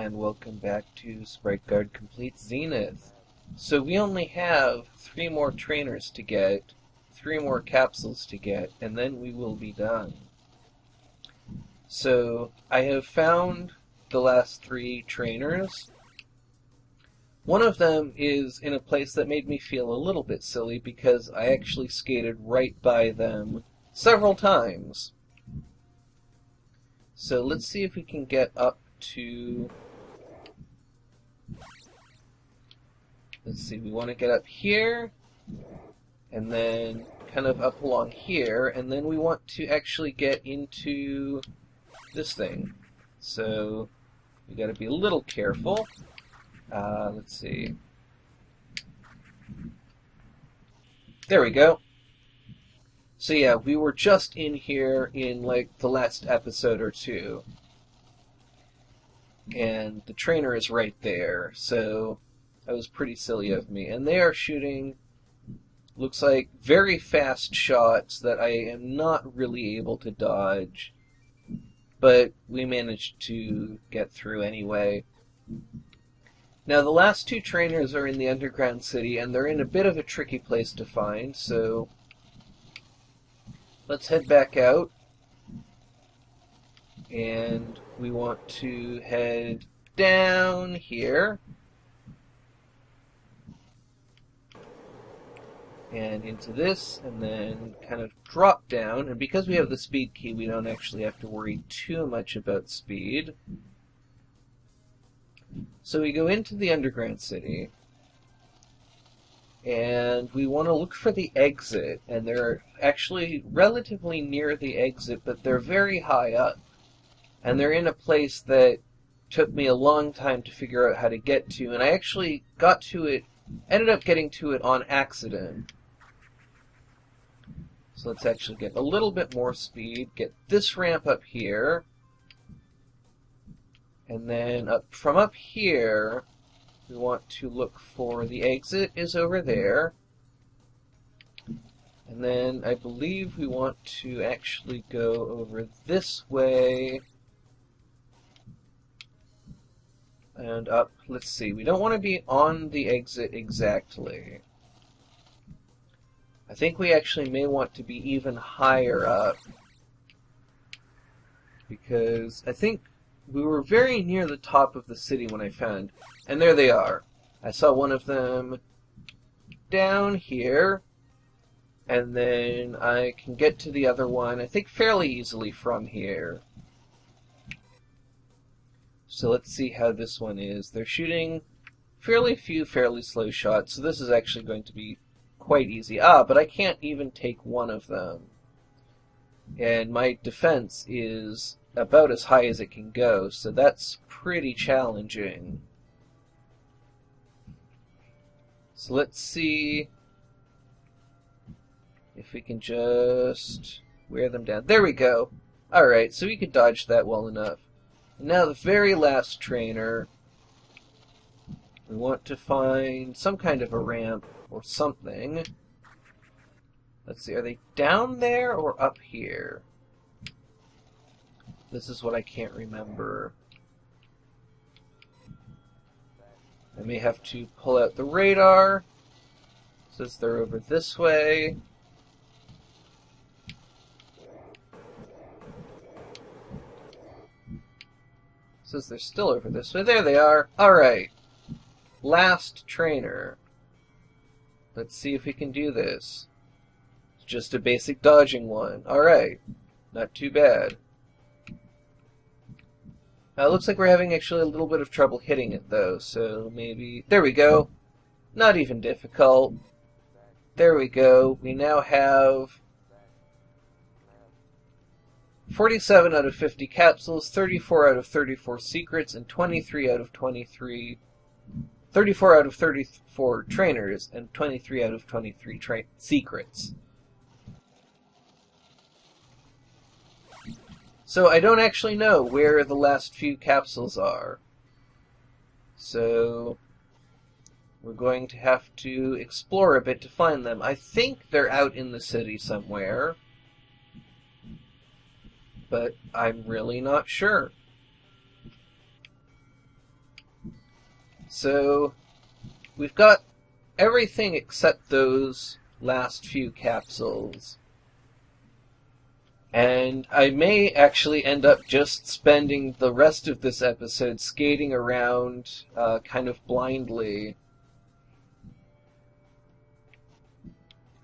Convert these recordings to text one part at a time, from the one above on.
and welcome back to Sprite Guard Complete Zenith. So we only have 3 more trainers to get, 3 more capsules to get, and then we will be done. So I have found the last 3 trainers. One of them is in a place that made me feel a little bit silly because I actually skated right by them several times. So let's see if we can get up to... Let's see, we want to get up here, and then kind of up along here, and then we want to actually get into this thing. So we got to be a little careful. Let's see. There we go. So yeah, we were just in here in like the last episode or 2. And the trainer is right there, so that was pretty silly of me. And they are shooting, looks like, very fast shots that I am not really able to dodge. But we managed to get through anyway. Now, the last 2 trainers are in the underground city, and they're in a bit of a tricky place to find, so let's head back out. And we want to head down here. And into this, and then kind of drop down. And because we have the speed key, we don't actually have to worry too much about speed. So we go into the underground city, and we want to look for the exit. And they're actually relatively near the exit, but they're very high up. And they're in a place that took me a long time to figure out how to get to. And I actually got to it, ended up getting to it on accident. So let's actually get a little bit more speed, get this ramp up here, and then from up here, we want to look for the exit is over there. And then I believe we want to actually go over this way and up. Let's see, we don't want to be on the exit exactly. I think we actually may want to be even higher up, because I think we were very near the top of the city when I found, and there they are. I saw one of them down here, and then I can get to the other one, I think, fairly easily from here. So let's see how this one is. They're shooting fairly few, fairly slow shots, so this is actually going to be quite easy. But I can't even take one of them. And my defense is about as high as it can go, so that's pretty challenging. So let's see if we can just wear them down. There we go. Alright, so we could dodge that well enough. And now the very last trainer. We want to find some kind of a ramp or something. Let's see, are they down there or up here? This is what I can't remember. I may have to pull out the radar. It says they're over this way. It says they're still over this way. There they are. Alright. Last trainer. Let's see if we can do this. It's just a basic dodging one. Alright. Not too bad. It looks like we're having actually a little bit of trouble hitting it, though, so maybe... There we go. Not even difficult. There we go. We now have 47 out of 50 capsules, 34 out of 34 secrets, and 23 out of 23... 34 out of 34 trainers, and 23 out of 23 secrets. So I don't actually know where the last few capsules are. So we're going to have to explore a bit to find them. I think they're out in the city somewhere, but I'm really not sure. So we've got everything except those last few capsules. And I may actually end up just spending the rest of this episode skating around kind of blindly.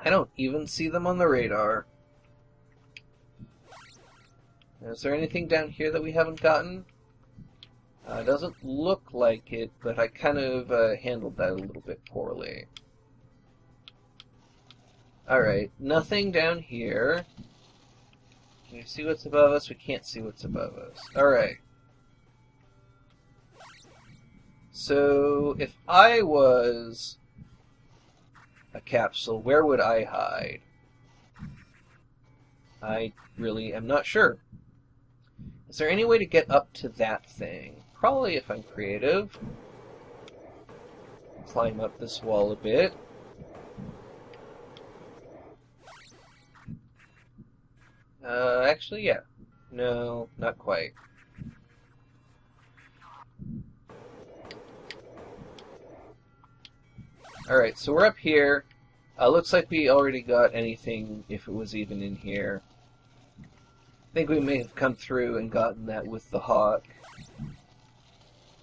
I don't even see them on the radar. Is there anything down here that we haven't gotten? It doesn't look like it, but I kind of handled that a little bit poorly. Alright, nothing down here. Can you see what's above us? We can't see what's above us. Alright. So, if I was a capsule, where would I hide? I really am not sure. Is there any way to get up to that thing? Probably if I'm creative. Climb up this wall a bit. Actually, yeah. No, not quite. Alright, so we're up here. Looks like we already got anything, if it was even in here. I think we may have come through and gotten that with the hawk.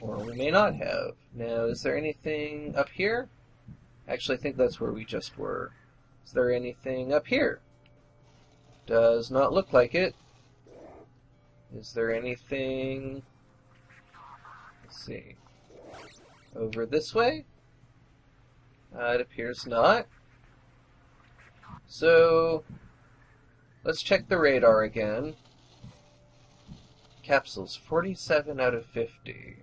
Or we may not have. Now, is there anything up here? Actually, I think that's where we just were. Is there anything up here? Does not look like it. Is there anything... Let's see. Over this way? It appears not. So, let's check the radar again. Capsules, 47 out of 50.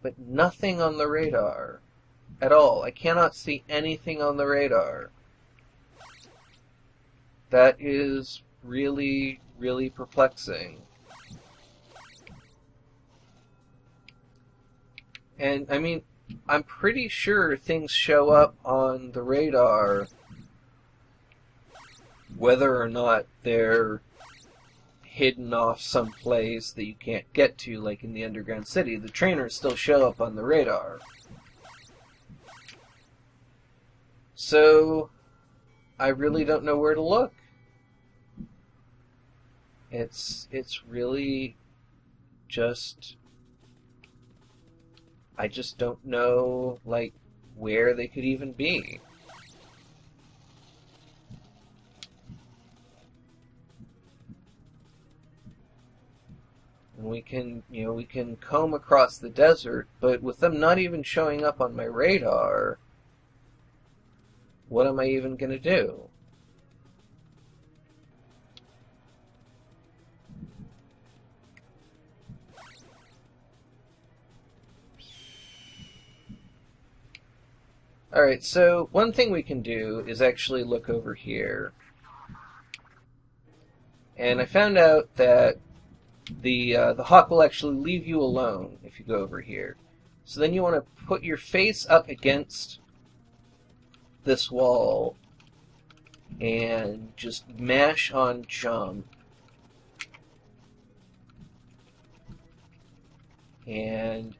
But nothing on the radar. At all. I cannot see anything on the radar. That is really, really perplexing. And, I mean, I'm pretty sure things show up on the radar whether or not they're hidden off someplace that you can't get to, like in the underground city. The trainers still show up on the radar. So, I really don't know where to look. It's really just... I just don't know, like, where they could even be. And we can comb across the desert, but with them not even showing up on my radar, what am I even going to do? Alright, so one thing we can do is actually look over here. And I found out that the hawk will actually leave you alone if you go over here. So then you want to put your face up against this wall and just mash on jump. And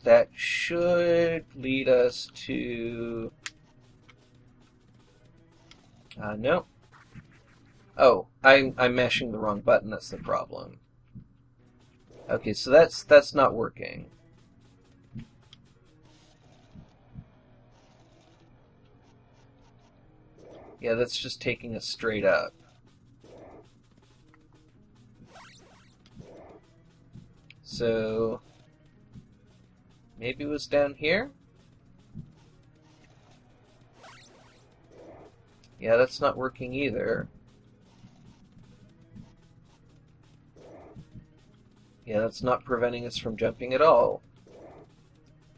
that should lead us to... no. Oh, I'm mashing the wrong button, that's the problem. Okay, so that's not working. Yeah, that's just taking us straight up. So... maybe it was down here? Yeah, that's not working either. Yeah, that's not preventing us from jumping at all.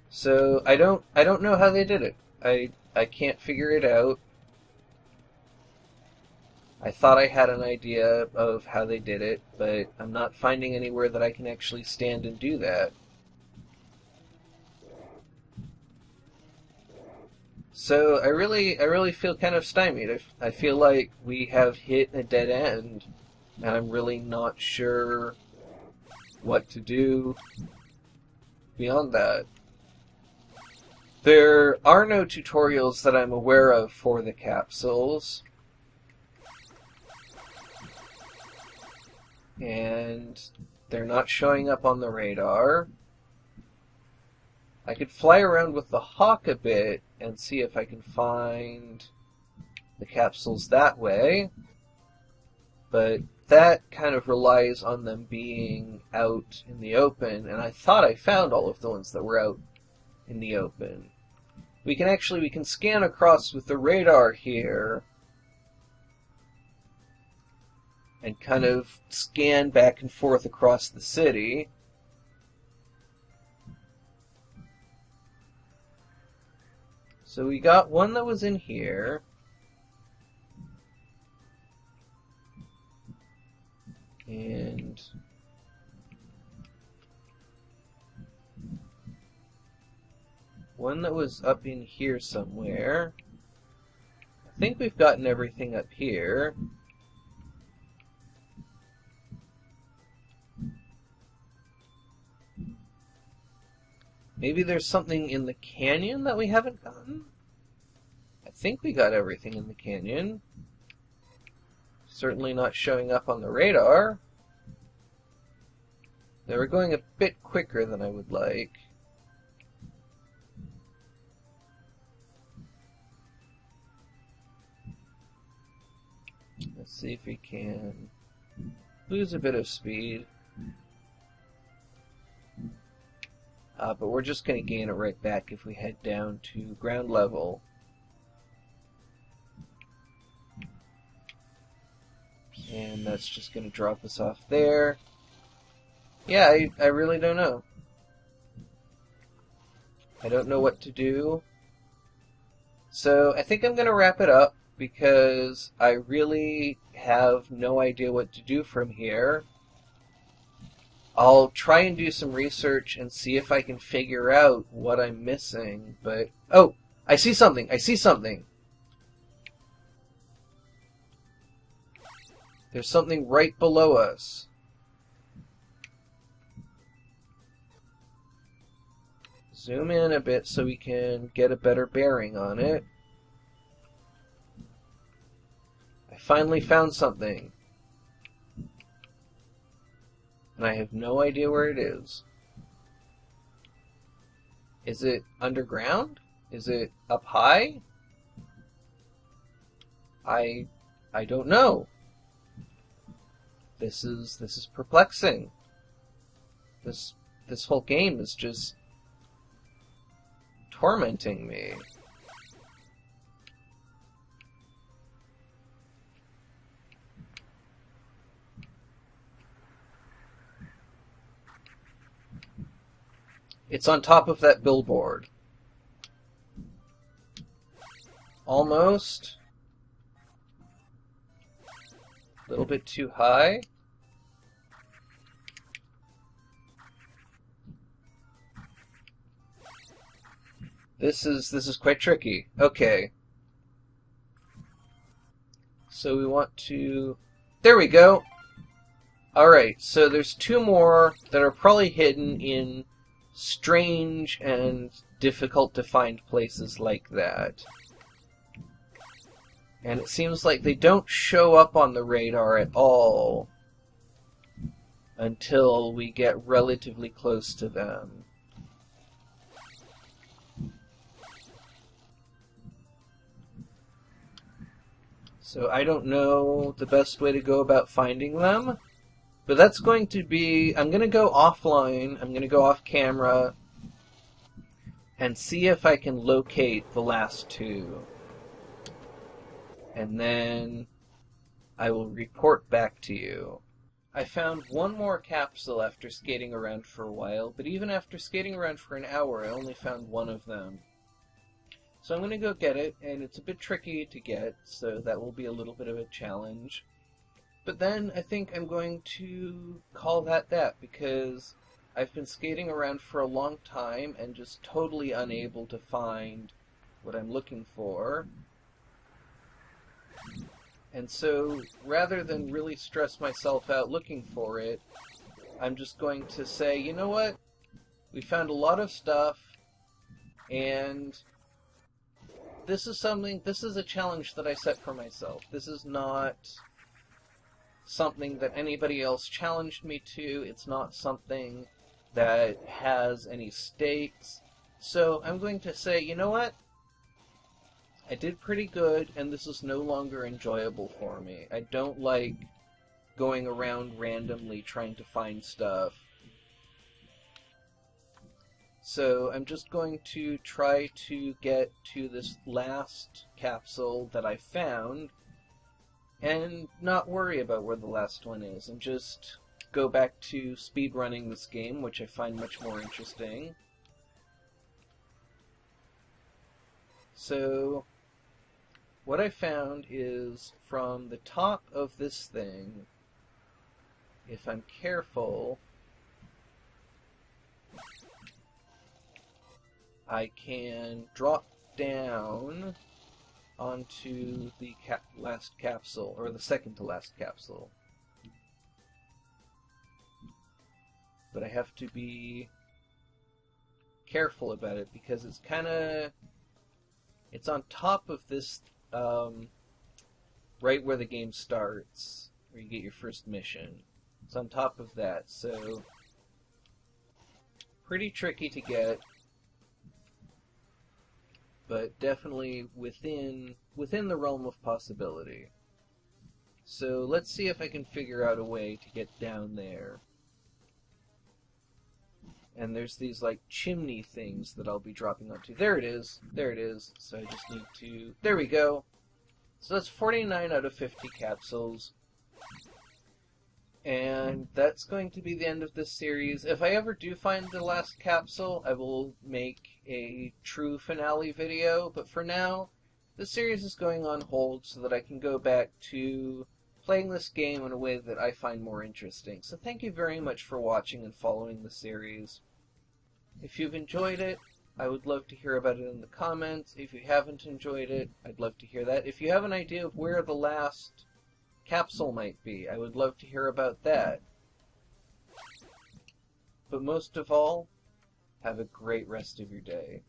So I don't know how they did it. I can't figure it out. I thought I had an idea of how they did it, but I'm not finding anywhere that I can actually stand and do that. So I really feel kind of stymied. I feel like we have hit a dead end, and I'm really not sure what to do beyond that. There are no tutorials that I'm aware of for the capsules. And they're not showing up on the radar. I could fly around with the hawk a bit and see if I can find the capsules that way. But that kind of relies on them being out in the open, and I thought I found all of the ones that were out in the open. We can scan across with the radar here and kind of scan back and forth across the city. So we got one that was in here. And one that was up in here somewhere. I think we've gotten everything up here. Maybe there's something in the canyon that we haven't gotten? I think we got everything in the canyon. Certainly not showing up on the radar. They were going a bit quicker than I would like. Let's see if we can lose a bit of speed. But we're just going to gain it right back if we head down to ground level. And that's just going to drop us off there. Yeah, I really don't know. I don't know what to do. So I think I'm going to wrap it up because I really have no idea what to do from here. I'll try and do some research and see if I can figure out what I'm missing, but... Oh! I see something! I see something! There's something right below us. Zoom in a bit so we can get a better bearing on it. I finally found something. And I have no idea where it is. Is it underground? Is it up high? I don't know. This is perplexing. This whole game is just tormenting me. It's on top of that billboard. Almost. A little bit too high. This is quite tricky. Okay. So we want to... There we go! Alright, so there's two more that are probably hidden in strange and difficult to find places like that. And it seems like they don't show up on the radar at all until we get relatively close to them. So I don't know the best way to go about finding them, but that's going to be... I'm going to go offline, I'm going to go off camera, and see if I can locate the last two. And then I will report back to you. I found one more capsule after skating around for a while, but even after skating around for an hour, I only found one of them. So I'm going to go get it, and it's a bit tricky to get, so that will be a little bit of a challenge. But then I think I'm going to call that because I've been skating around for a long time and just totally unable to find what I'm looking for. And so, rather than really stress myself out looking for it, I'm just going to say, you know what? We found a lot of stuff, And this is a challenge that I set for myself. This is not something that anybody else challenged me to. It's not something that has any stakes. So I'm going to say, you know what? I did pretty good, and this is no longer enjoyable for me. I don't like going around randomly trying to find stuff. So I'm just going to try to get to this last capsule that I found, and not worry about where the last one is, and just go back to speedrunning this game, which I find much more interesting. So, what I found is, from the top of this thing, if I'm careful, I can drop down onto the last capsule, or the second to last capsule. But I have to be careful about it, because it's on top of this, right where the game starts, where you get your first mission. It's on top of that, so pretty tricky to get, but definitely within the realm of possibility. So let's see if I can figure out a way to get down there. And there's these, like, chimney things that I'll be dropping onto. There it is. There it is. So I just need to... There we go. So that's 49 out of 50 capsules. And that's going to be the end of this series. If I ever do find the last capsule, I will make a true finale video. But for now, the series is going on hold so that I can go back to playing this game in a way that I find more interesting. So thank you very much for watching and following the series. If you've enjoyed it, I would love to hear about it in the comments. If you haven't enjoyed it, I'd love to hear that. If you have an idea of where the last capsule might be, I would love to hear about that. But most of all, have a great rest of your day.